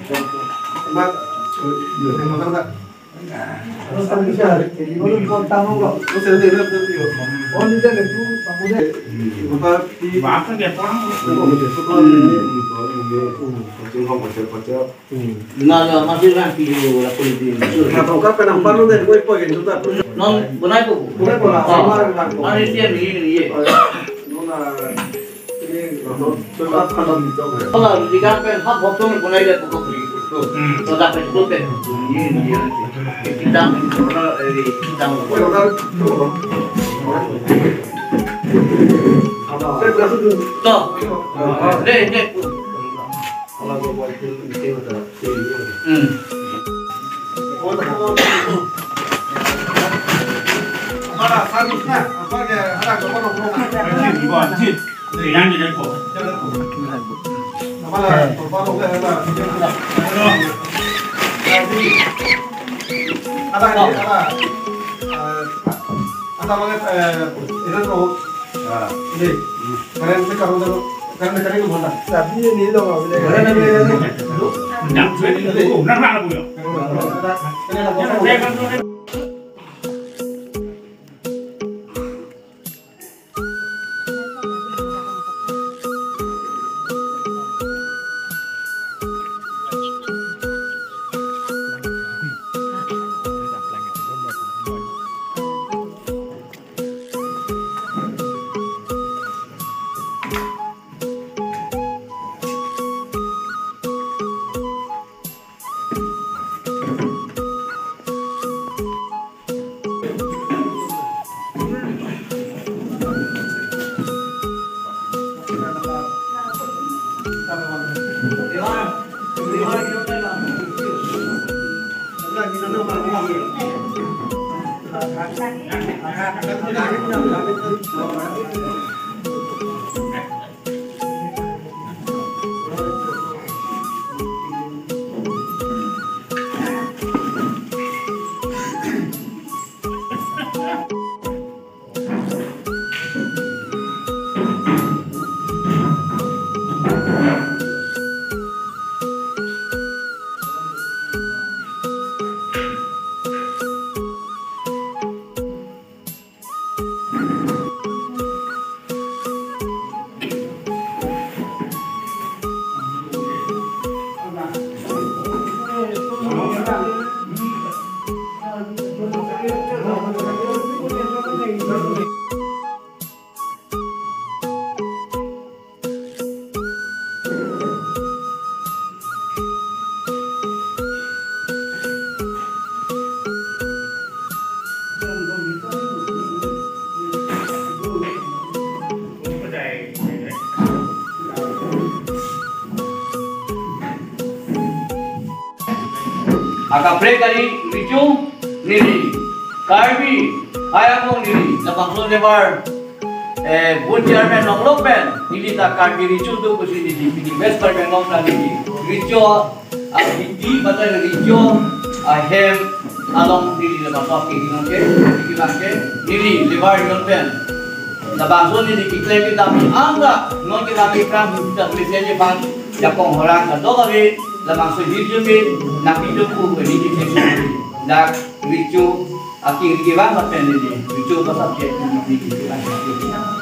Mak, nửa thành một tak. Terus kan bisa, jadi baru kota mau kok. Terus saya lihat tadi. Oh ini kan itu kamunya. Bapak di Bahkan dia pulang. Nah, masih nanti dulu lah politik. Nah, tahu kan kenapa lu deh gue poin itu tak. Non, bunai bu. Bukan pola, sama dengan Mari dia ini. Nona ini sudah kalau dicoba. Kalau di kampung hak botol bunai dia pokok begitu. Tuh dapat putih. Ini kita kita Bueno, kan. Saya berasa dulu. Tuh. Deh. Kalau gue buat itu udah. Mana servisnya? Apa ya? Ada ke kono-kono. 이거 안 지. 양이 될 거. Mana baru ke ada. Ada banget itu tuh. Ini. Kalian sekarang dulu. Kalian cari ke mana? Tapi ini loh nggak boleh. Kalian ini. 양 줘야 되고 난 하나 보여. 내가 Akapre kali ricu nili, karbi ayam nili, lapang lo lebar, board chairman nong lokben nili tak karbi ricu tu kusi nili, pidi best chairman nong na nili, ricu hindi batal ricu hem along nili lebar so kiri nongke, kiri bangke nili lebar nongben, lapang so nili kiklem kita mi angga nongke kami pram kita tulisnya bang japong orang atau kami lamang so video mi nakido ko ni di text na richu aki riwa maten ni richu basa ke ni di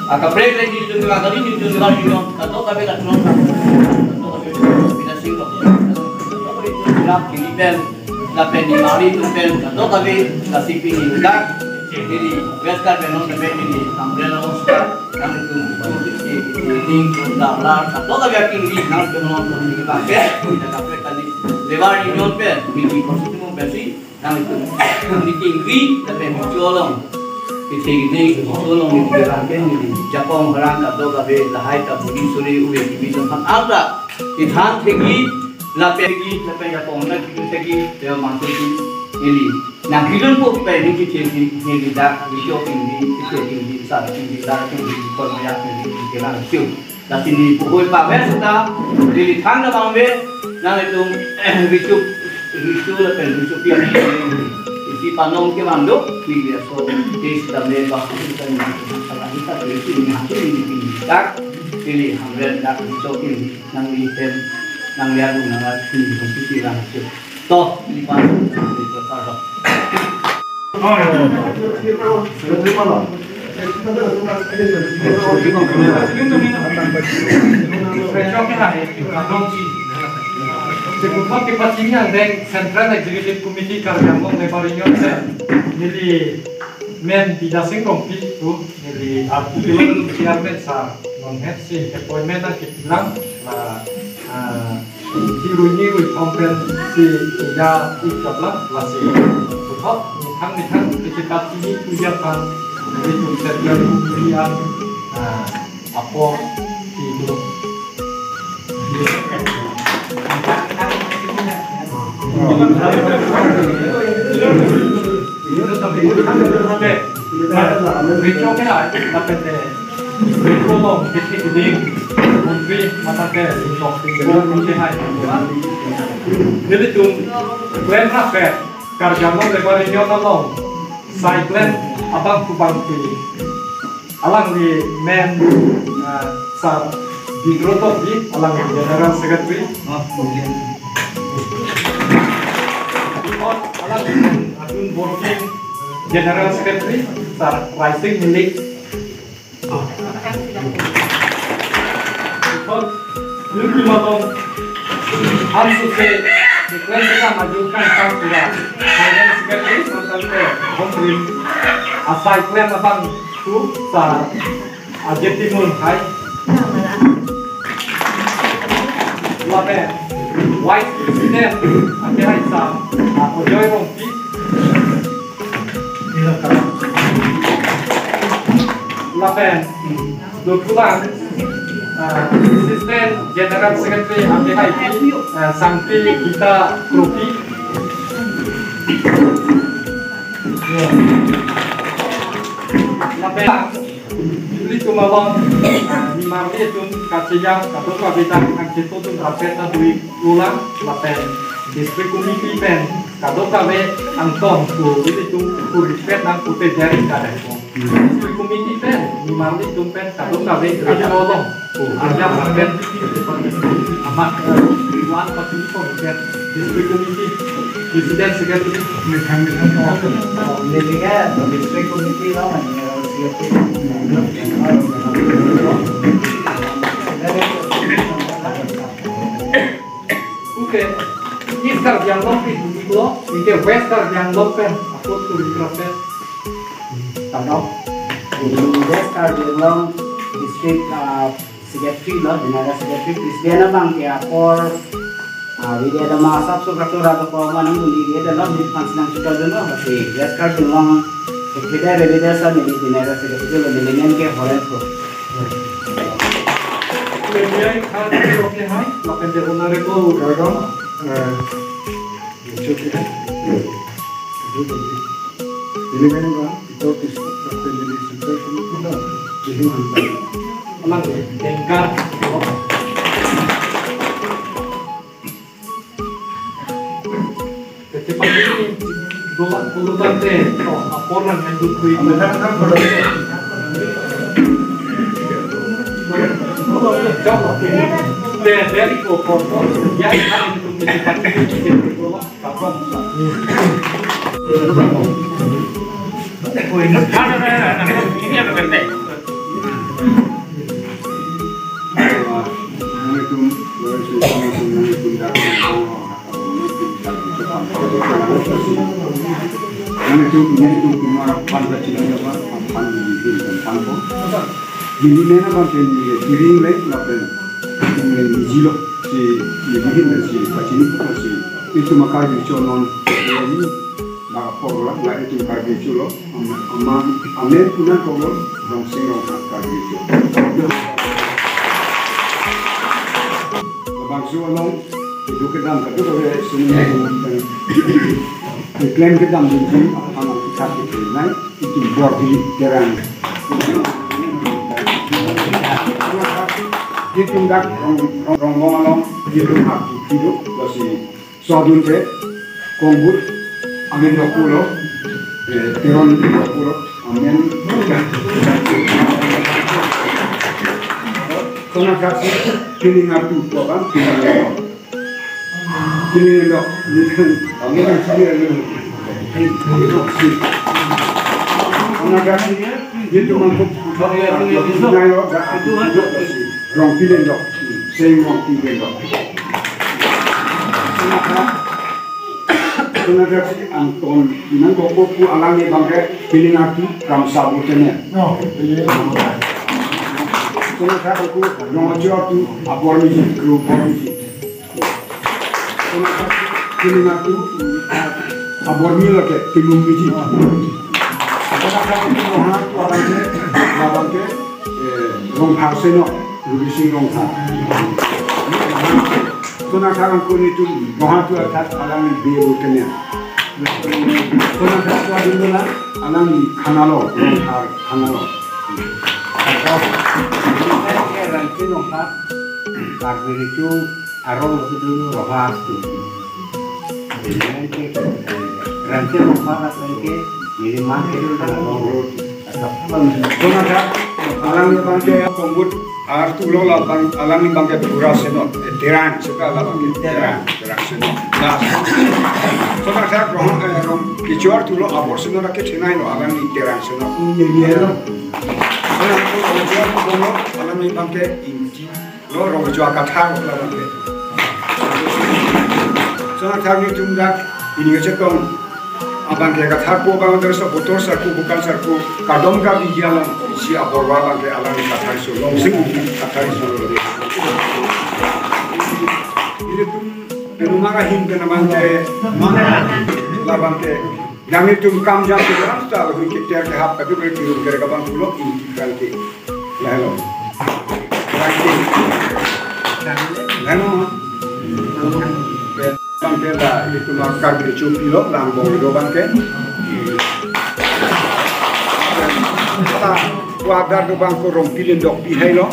aka break le di to ka ni to ka ni no to ka be ka no to ka be pina singro na kini pen na pen ni mari to pen to ka be ka sipi ni da ni west ka be no be ni umbrella oscar kami tu ni na la to ka be aki ni na to no to ni ba ke ka be ka ni lebar ni non pen ni positif besi nang itu ni tinggi tapi mencolong ini mencolong ni berangkat ni Jepang orang atau kabe lahai tak budi suri uwe di tempat ada ithan tinggi lapegi tapi Jepang nak itu tinggi dia masuk ini nang hilun pun pe ni tinggi ni dah video tinggi itu tinggi besar tinggi dah tinggi korbanyak ni kelang siu tapi ni pukul pakai serta di thang dah bangbe nang itu ricu lepas ricu pian isi panong ke mando pilih so tes tambe bahasa kita ni salah kita ricu ni hasil ni tak pilih hamil nak ricu ini nang item nang lihat mengenai pikiran itu. Toh lipat itu taruh. Sudah terima loh. Secondo che passiamo del Central Executive Committee cargamos de Mariñón nili men tidak singkompi tu nili artikel chairman sa non hefsi appointment ang kitilang la hiru kompen si ya ikabla la si tuhat ni thang kecepat ini tujuan itu Central Committee ang apo itu Richo ke lại tapi Richo lo kita ini mungkin mata ke Richo tinggal mungkin hai jadi tu plan apa kerja lo lebar ini orang cyclen abang kubang pi alang di men sa di groto di alang general secretary Adun Working General Secretary Sar Rising milik Luki Matong Ansuse Deklarasi kita majukan Kampura Finance Secretary Sampai Hombrim Asai Klan Abang Tu Sar Adjetimun Hai Lape White President Akhirnya Sam Ojoy Rompi Lapen Dokulan Assistant General Secretary APHIP Santi Gita Krupi Lapen Juli Kumalon Nimami Tun Kaciyang Kato Kabitang Angkito Tun Rapeta Dwi Ulang Lapen District Committee Pen Kado kabe angton ku itu ku respect nang putih jari kada itu. District Committee Pen nimali pen kado kabe nolong ku ada pen amat wan pati pun pen District Committee Presiden Secretary Niliga District Committee lah Oke. Easter yang lompi lo, ini Western yang lompen, aku tuh di proses. Tahu? Di Western Jelong District Secretary lah, General Secretary Presiden abang dia por, dia ada masak surat atau apa namanya dia dalam di pensiun sudah dulu masih Western Jelong Secretary Rebedesa nih General Secretary lo dengan ke Horenko. Kemudian kalau oke hai, lakukan jurnal itu gagal. Ini memang itu terjadi sesuatu tidak jadi Alang dengkar. Kecepatan ini dolan puluhan deh. Oh, laporan yang dukui. Dari kokon ya kan itu kecepatan ini dolan kapal. Ini apa penting? Ini mana bagian kirim lagi lapen, jilo si begini si macam si itu makar diconon ini nak program lah itu makar diculo, amer punya program dong singgah makar diculo. Abang suolong itu kita angkat tu kalau semua klaim kita ambil ni anak kita itu itu body terang. Dia tindak rombongan dia hak hidup masih sodun je kongbut amin dokulo teron dokulo amin kena kasih piling atu kan Kini dok, ini kan sini ada. Anak itu mampu rong pilih dok, same rong pilih dok. Kenapa sih Anton? Nanti aku alami bangke pilih nanti ram sabutnya. Kenapa aku rong ajar tu apor misi, grup misi. Kenapa nanti apor mila ke pilih misi. Kenapa aku bangke rong harseno, rubisi rong har. Kenapa aku itu tu atas alami biru kenya. Kenapa aku dulu lah alami kanalo, rong har kanalo. Rantai nongkat, karbir itu arong itu rohas tu. Rantai nongkat lagi minimal itu arong road. Kenapa alami bangke kombut artu lola bang alami bangke pura senot terang suka alami terang senot. Kenapa rong kicuar tu lo abor senot rakyat senai lo alami terang senot. Alam ni bangke inti lo rong jua kathang lo bangke. Soalnya thang ni tungdak ini kecekong abangke kathang po bang terus botol sarku bukan sarku kadom ka bijalan si aborwa bangke alam ni kathang so long sing kathang so lo. Ini tu penumaga him ke namanya mana la bangke. Yang itu kam jam tu kan sudah lebih kita ke hap tapi berkirim ke kapan pulau inti kali lalu bangke lah itu makar dicumpi lo lambung do bangke kita wajar do bangko rompilin dok pihai lo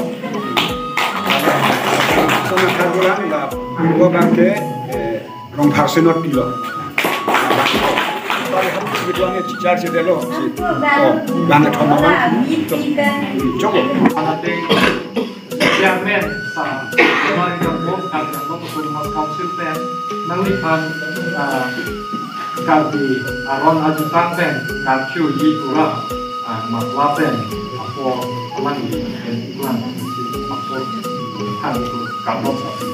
sama kagulan lah dua bangke romparsenot pilo sebetulnya cicar sedelo si banget homawan cukup Nanti chairman sa Dewan Gabung at Gabung Mas Council Pen nalipan kalbi aron ajutan pen kalkyu yitura matlapen ako alangi dan iklan maksud hal itu kabel sapi.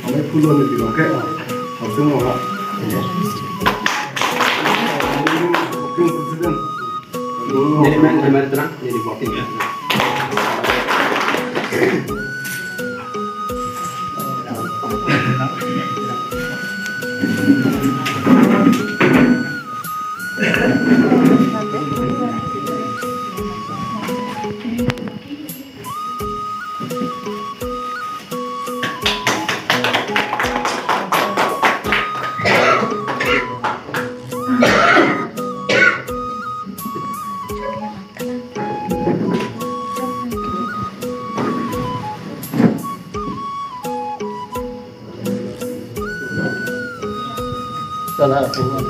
Oleh pulau ni dipakai, langsung orang. Jadi mana terang, jadi voting ya. Salah pungan.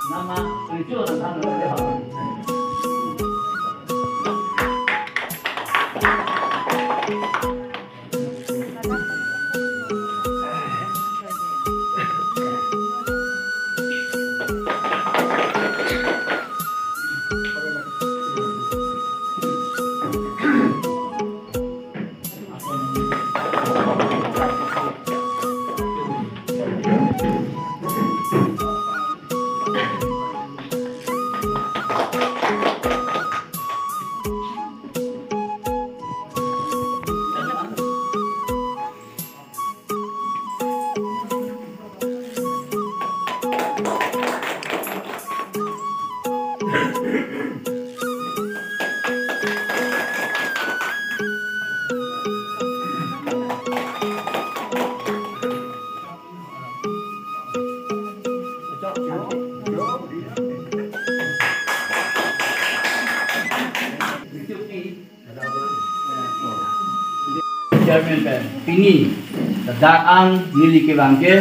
Nama lucu tentang chairman pen pini dadaan nili ke bangke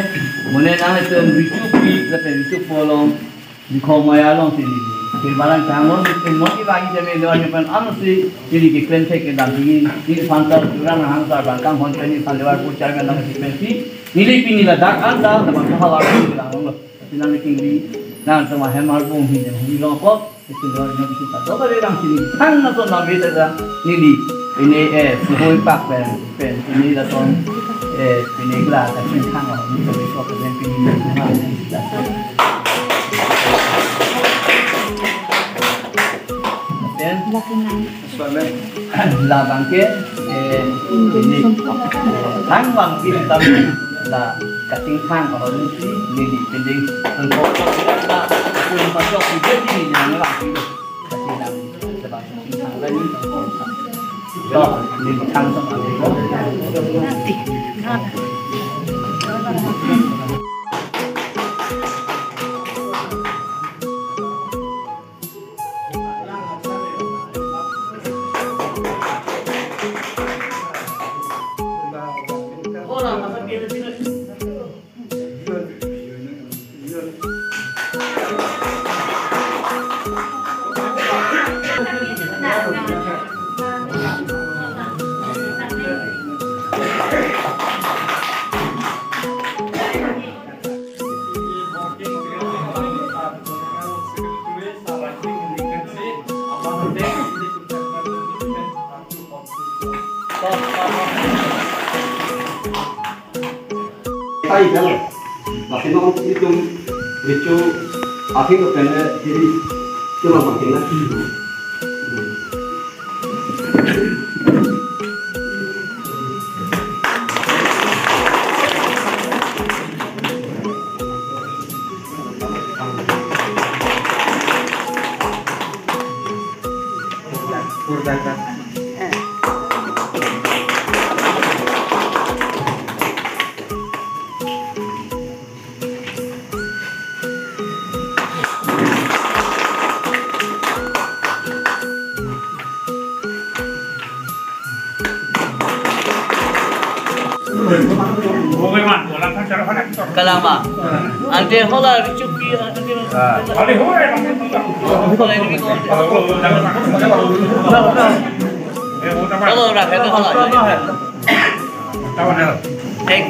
mone nang itu ricupi kata ricuk polong di komaya long sini Kirbalan canggong itu motivasi jadi lewat pen anusi jadi ke klen ke dan ini santar kurang hantar bangkang honteni lewat pun chairman nang dipensi nili pini dadaan dah teman sahabat ini bilang lo sinan kingri nah sama hemar bung ini longkok itu luar biasa kita coba orang sini kan nato nabi dah nili ini suhui pak pen ini datang ini gelas tapi kan orang ini besok pen pini la bangke ini tangwang kita la kating tang orang ini nili pending untuk kita pun pasok jadi ni yang lah itu kasi lang sebab tang lagi so nili tang sama nanti Tay kan, tapi no itu akhir tu kan jadi cuma makin lagi. Kalama, ante hola ricupi ante kalau rakyat hola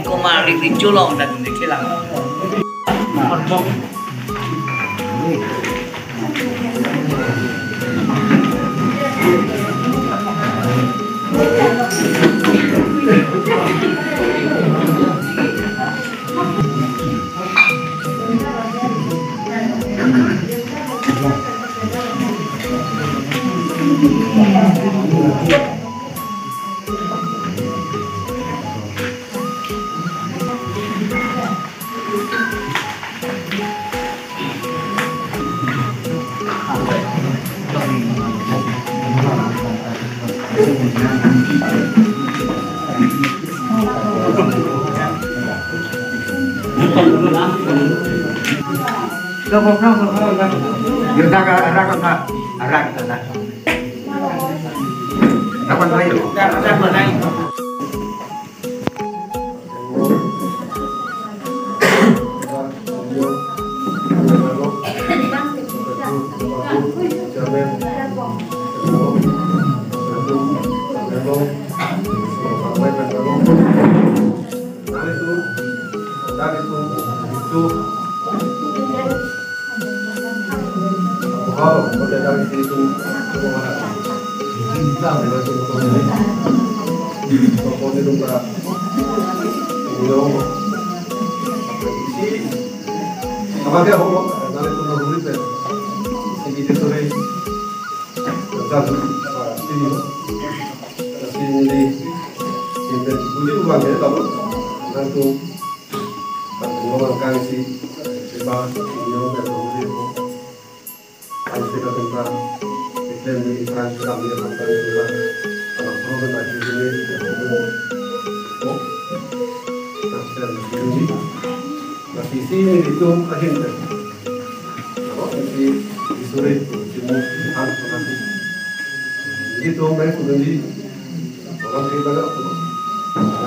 komari riculong dan dikilang.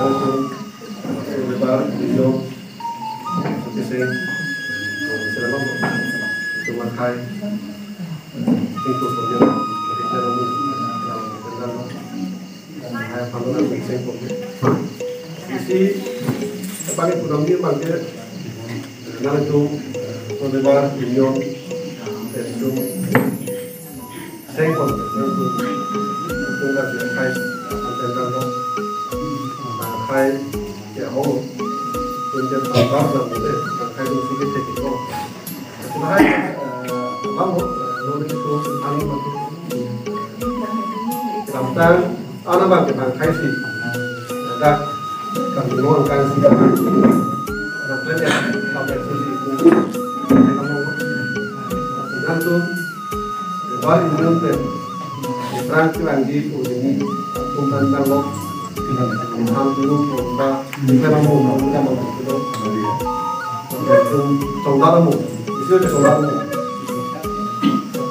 langsung lebar hijau seperti selama itu makai itu saja kita lalu dalam hai panduan bisa ikut isi sebagai penambil bangkit langsung lebar hijau itu saya ikut itu nggak hai antara khai ya hong tunjuk tampak dan boleh khai itu sedikit teknikal. Sebenarnya lama lalu itu paling penting. Tentang anak bangkit khai sih ada kandungan kan sih kan. Dan ternyata sampai sisi itu kamu nanti baru nanti transaksi lagi ini tentang lo dulu coba memang mau itu 정답은 있을 때 정답은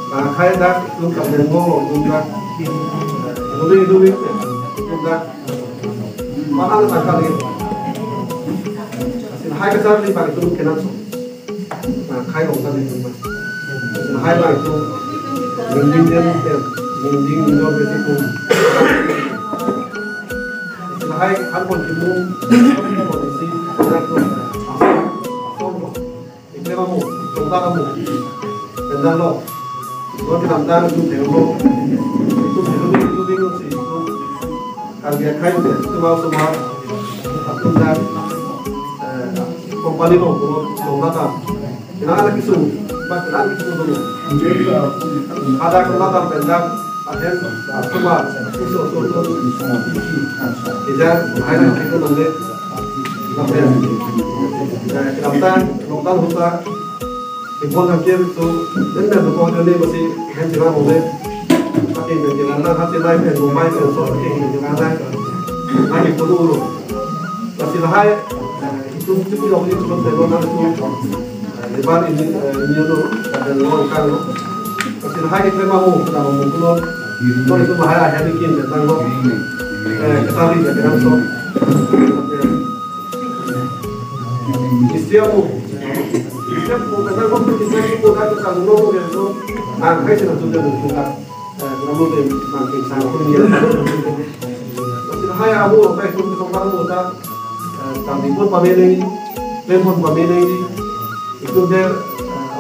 나 카이다 좀 감는 거 뭔가 노동이 뭔가 많은 말까지 하이가 사람들이 말이 좀 괜찮죠 나 카이가 없다는 정말 하이가 좀 민딩되는 때 민딩 인정을 해주고 hai 한번 기분 뭐든지 그래도 아서로 이때가 뭐 정다가 뭐 된다로 그렇게 남다는 좀 배우고 좀 배우는 것이 좀 가게 카이도 스마트마 바꾼다 컴파니로 그런 정다가 나가는 기술 맞는 기술도 하다 끝나다 된다 akhir semua usul tidak hanya itu nanti sampai kita hutan ibu hampir itu dan berpuluh ini masih hanya boleh pakai menjalankan hati lain dan rumah yang soal menjalankan lagi dulu masih lahir itu cukup jauh itu sebelum itu lebar ini dulu dan longkang masih lahir itu mau kita mengumpul Kalau itu bahaya aja bikin tentang lo ketari ya dengan so istiamu tentang lo kita itu kan kalau lo itu angkai sudah sudah kita kamu deh makin sangat punya masih bahaya abu apa itu tentang lo kita kami pun pamene telepon pamene itu dia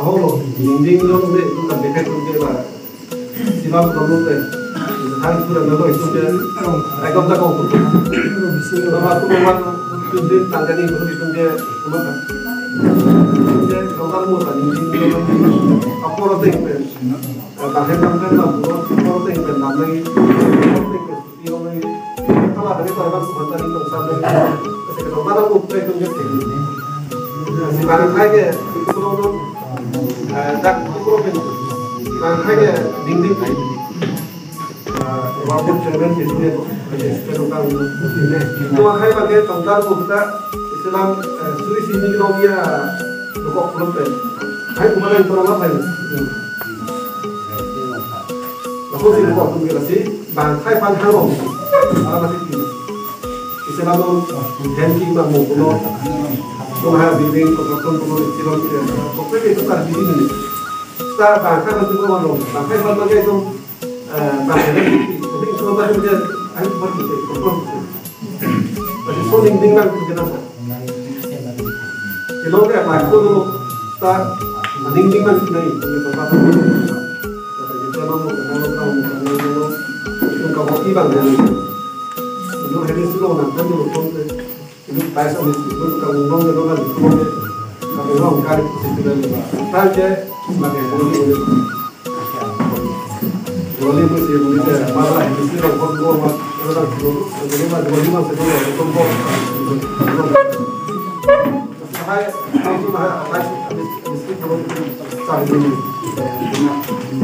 lo dinding lo itu kan dekat itu lah siapa kamu teh hari sudah lalu itu dia agak tak kau pun nama tu memang tujuan tangani itu dia kemana dia kalau kamu tadi ini apa orang tinggal kalau tangkan lah orang tinggal namanya orang tinggal dia orang kalau ada itu orang tu tadi itu sampai kalau mana pun itu dia tinggal si barang aja itu orang tak itu orang makanya dinding walaupun cermin di sini sekarang itu makanya pakai tongkat kita Islam suri sini kita lokok belum deh, hai kemana itu orang apa ini? Lalu sih lokok tu kita sih bangkai panjang loh, apa masih ini? Islam tu handy bangun pulau, tu mahal building konstruksi pulau Islam kita, pokoknya itu kan di sini. Kita bangkai kan juga orang, bangkai bangkai itu bangkai tapi semua bangkai dia ayo pergi ke konstruksi. Tapi so dinding kan kita nak. Kalau dia bangkai tu kita dinding kan kita ni, kita apa? Kita mahu itu kau bagi bangkai ni. Itu hari sebelum nanti tu konstruksi. Itu paisa itu kau ngomong dia orang itu kau orang kari itu dia. Tapi Makai boleh mesti boleh malah mesti orang buat orang jadi macam sekolah itu pun saya langsung mesti belum cari dulu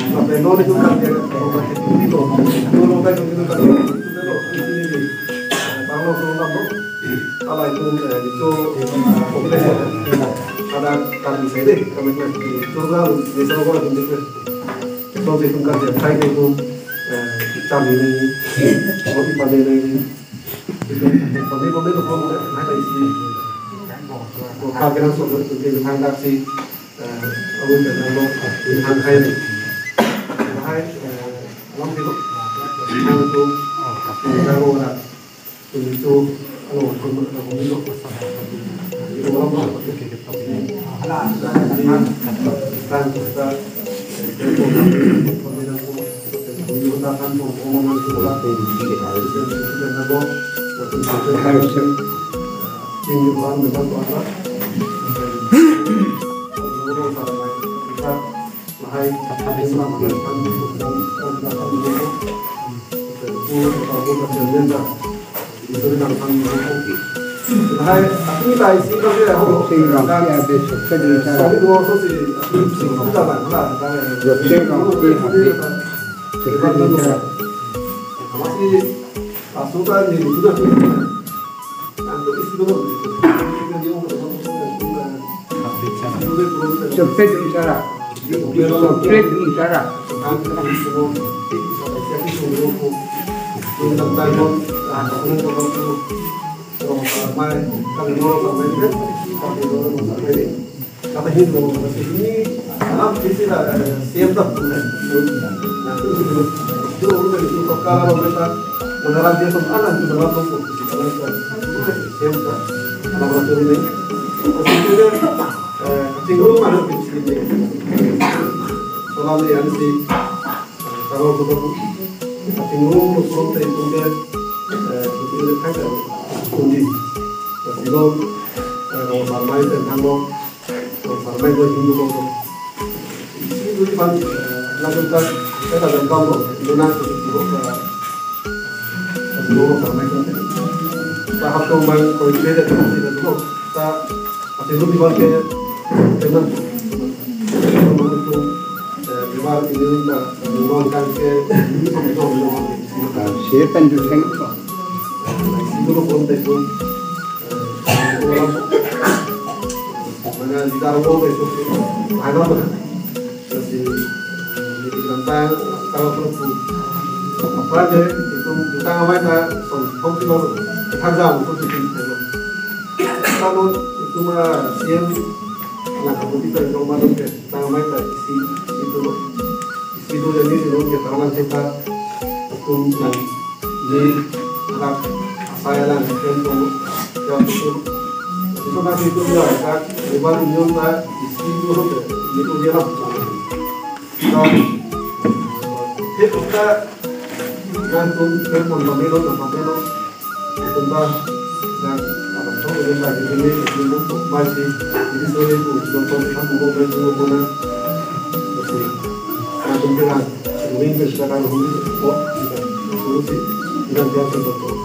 sampai nol itu kan dia itu dulu kan itu kan itu kalau kalau itu populasi ada kami saya deh kami itu kan desa orang itu so itu kan dia saya itu kami ini orang pada ini còn đây có biết được không hai đại sĩ của hai cái năng suất từ từ hai đại sĩ ở bên Việt Nam từ hàng hai này hai năm tiếng hai tiếng từ Garo là từ Châu Alo từ một là một lúc từ một lúc là đang kita menggunakan omongan sekolah dan nabo harus tinggian dengan apa orang orang kita mahai melakukan itu dengan hai ini tại sao có cái học sinh làm cái về xuất phát đi ra cái đồ số gì không ra bản là được chơi còn đi học đi xuất phát đi ra masih pasukan yang sudah untuk isi dulu surprise bicara surprise bicara mai kami mau sampai kan kami mau sampai kata Hindu ini alam istilah siap tak nanti itu udah itu kalau kita menerang dia soalan itu dalam bentuk kalau kita siap tak kalau ini maksudnya tinggal mana ini soalnya yang si kalau kita tinggal untuk itu dia itu kan kunci sebelum farmai dan kamu farmai itu Hindu itu di mana lakukan kita dan kamu itu nanti sebelum farmai itu tahap kembali kalau beda dengan itu kita masih lebih banyak dengan itu rival ini kita menggunakan ke siapa yang juga dulu konteks itu mana di dalam konteks itu ada apa terus di tentang kalau perlu apa aja itu kita ngapain konflik tham untuk itu kalau itu mah siang anak aku kita coba dong kita ngapain isi itu jadi itu kita orang kita untuk di saya lah untuk yang itu nanti itu ya kan rival union lah isi dulu itu dia lah kalau itu kita gantung ke pembangunan tentang dan apa tuh yang lagi ini untuk masih jadi soal itu untuk kamu mau berhubungan masih gantung dengan ini sekarang ini kok solusi dan dia betul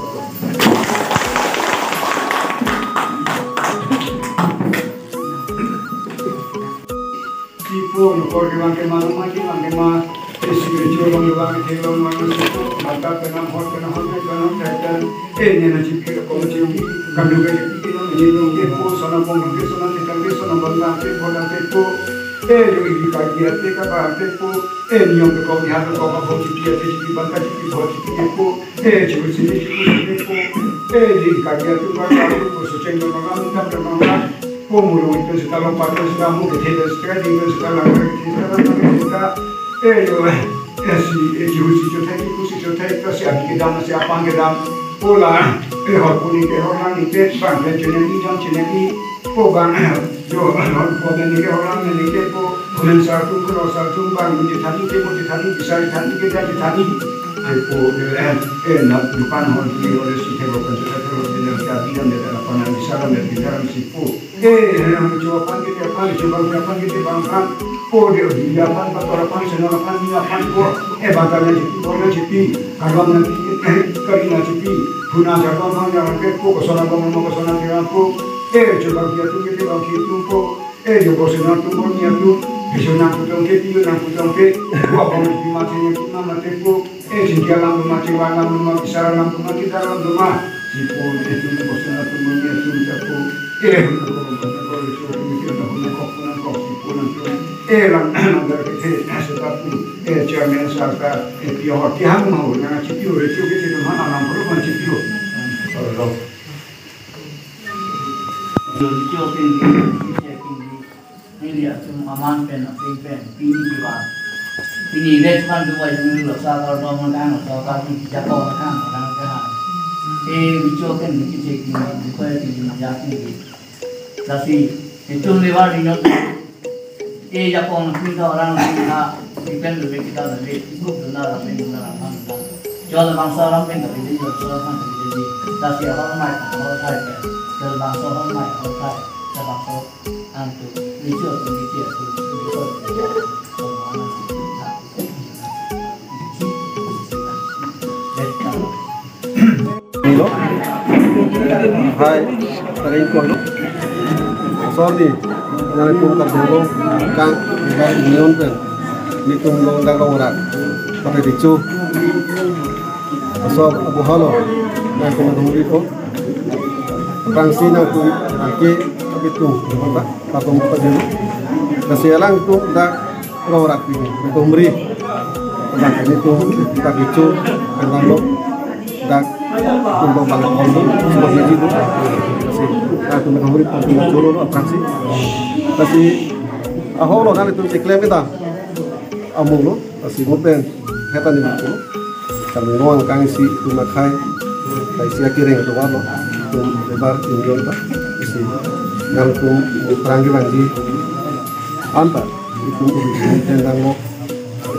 porque van quemando máquinas, van quemando espiritual, van quemando mata kena hot tractor, nena chipira como chipi, cambio que chipi no que po sona pongo que sona banda que po, yo y cagia te capa te po, niño que con ya no con chipi banda chipi po, chipi po, y cagia tu para pues ochendo no como lo que está los patos estamos que tiene trading está la que está así yo te si aquí quedamos si apan quedamos hola hakuni ke horan ni te ban ke chene jam chene po ban yo no poden ni ke horan ni ke po pulen sartu ban ni thani bisai thani ke ja thani po na dupan hon ni ore si ke lo kan se ke vida de la pana bisara me dijeron si po yo pan que pan po de dia pan para pan se no pan ni pan po batalla de chipi agam na karina chipi puna jagam na ke po ko sona tira po yo bagia tu que tu po yo bosena tu monia tu yo na putong ke ko ko mi ma tene ki mama te po sintia lam ma te wa lam ma bisara lam ma kita lam ma si po tu bosena tu monia tu po eran andare che se tappi chairman salta e più che hanno una ci più e più che non hanno un problema ci più lo. Jadi jokin ini dia cuma aman pen, ini juga. Ini next kan dua yang lo sahaja orang orang sahaja Jepang kan orang kan. Jokin ini jokin bukan ini jokin. Tapi itu lewat ini. Jepang kita orang kita pen lebih kita lebih ikut benar apa yang benar apa. Jual bangsa orang pen tapi dia jual orang jadi. Tapi orang mai orang Thai jual bangsa orang mai orang Thai jual bangsa antu dijual tu Hello. Hai, tarik ko no. Sorry. Jangan pun terjangkau kang dari union pen. Ni tung dah orang. Tapi dicu. So Abu Halo. Yang kemudian itu. Rangsi nak tu angki tapi tu apa? Patung apa dulu. Kasialang tu dah orang ini. Itu beri. Bangkai itu kita dicu. Lalu dah untuk bangun kondo semua itu kasi aku menghubungi untuk jual atraksi tapi ahok lo nanti tu diklaim kita amung lo kasi mungkin hetan ini tu kami ruang kang si tu makai kasi akhirnya itu apa tu lebar Indian tak kasi yang tu peranggi lagi anta itu tentang lo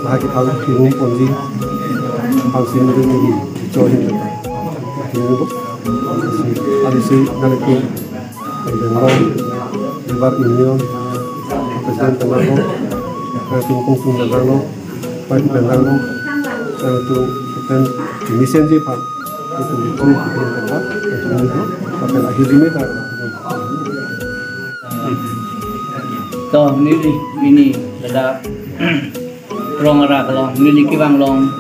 lagi tahu kini kunci hasil ini join kita ini ada si nanti dengan lebar union presiden tenang nanti kongsi dengan lo baik dengan lo itu dan misi pak itu itu tempat itu pakai akhir ini tak toh ini ada rong arah kalau ini kiwang long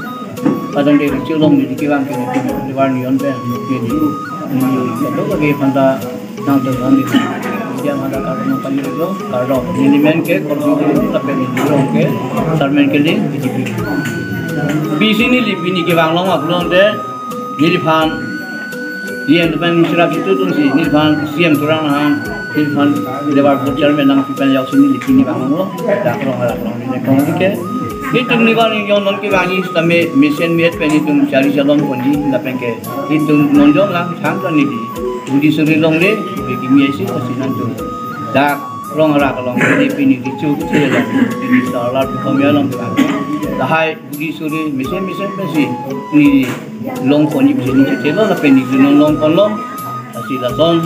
kadang dia kecil long di kiwang di luar nion pen jadi itu lagi pada nang terang di dia ada karena panggil itu kalau ini men ke kalau itu tapi ini rong ke sarmen ke ni di sini ini kiwang long apalong deh ini pan dia depan misra itu tu sih ini pan siam turang han ini pan lebar bocor menang pan yang sini ini bang long dah rong ini kalau ke itu nival yang non kiwangi sampai mesin miat pen itu cari jalan kunci lapen ke itu nonjong lang sangkan ini budi suri long le bagi miasi masih nanti dak rong rak long ini pini dicu kecil long ini salar kami long dah budi suri mesin masih ini long kunci mesin kecil long lapen ini long long masih lazon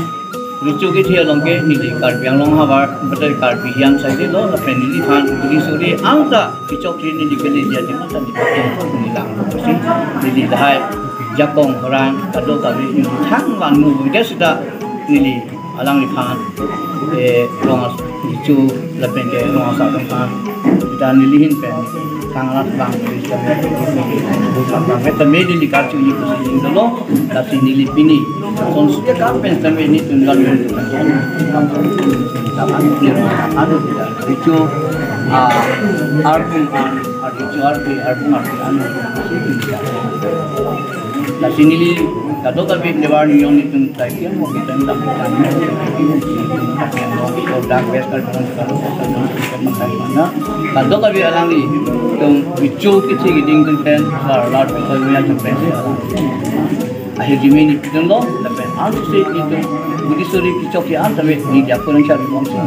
lucu kecil long ke ni karpi yang long habar betul karpi yang saya lo lapen ini kan budi suri angka kicok ini dikeli dia dengan tadi ini lang sih jadi dah Jepang orang kado kami thang wanu dia sudah ini alang di kan long lucu lapen ke long satu kan kita nilihin pen sangat bang bukan bang tapi di kartu ini posisi dulu tapi nilip ini konsumsi kapen tapi ini tunggal ada itu la sinili kado tapi lebar nion itu tadi mau kita mendapatkan kalau dak beskal kalau mana kado tapi alang di tung bicu kecil giding pen lar punya pen akhir jimi itu lo tapi antu sih itu budi suri kicok ya tapi di Jepang cari uang sih